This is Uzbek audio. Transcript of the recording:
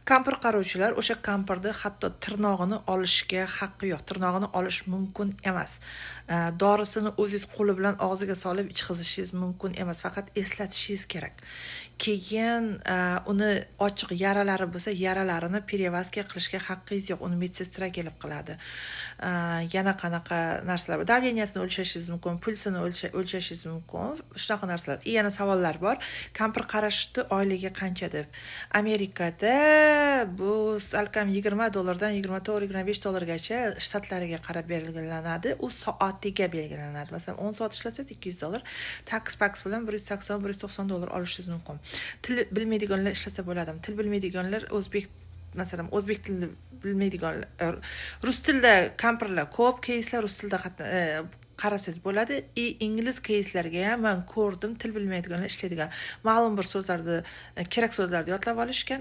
Kampir qaruvchilar o'sha kampirni hatto tirnog'ini olishga haqqi yo'q. Tirnog'ini olish mumkin emas. Dorisini o'zingiz qo'li bilan og'ziga solib ichqizishingiz mumkin emas. Faqat eslatishingiz kerak. Keyin uni ochiq yaralari bo'lsa, yaralarini перевязка qilishga haqqingiz yo'q. Uni medsestra kelib qiladi. Yana qanaqa narsalar bor? Davleniyasini o'lchashingiz mumkin, pulsini o'lchashingiz mumkin. Shunaqa narsalar. Yana savollar bor. Kampir qarashni oyligi qancha deb. Amerikada bu salkam $20 $24-25gacha shtatlariga qarab belgilanadi. U soatiga belgilanadi. Masalan, 10 soat ishlasangiz $200, tax bilan $180-190 olishingiz mumkin. Til bilmaydiganlar ishlasa bo'ladimi? Til bilmaydiganlar masalan o'zbek tilini bilmaydiganlar, rus tilida kampirlar ko'p, keyslar rus tilida qarasangiz bo'ladi. Ingliz keyslarga ham men ko'rdim, til bilmaydiganlar ishlaydigan. Ma'lum bir so'zlarni, kerak so'zlarni yodlab olishgan.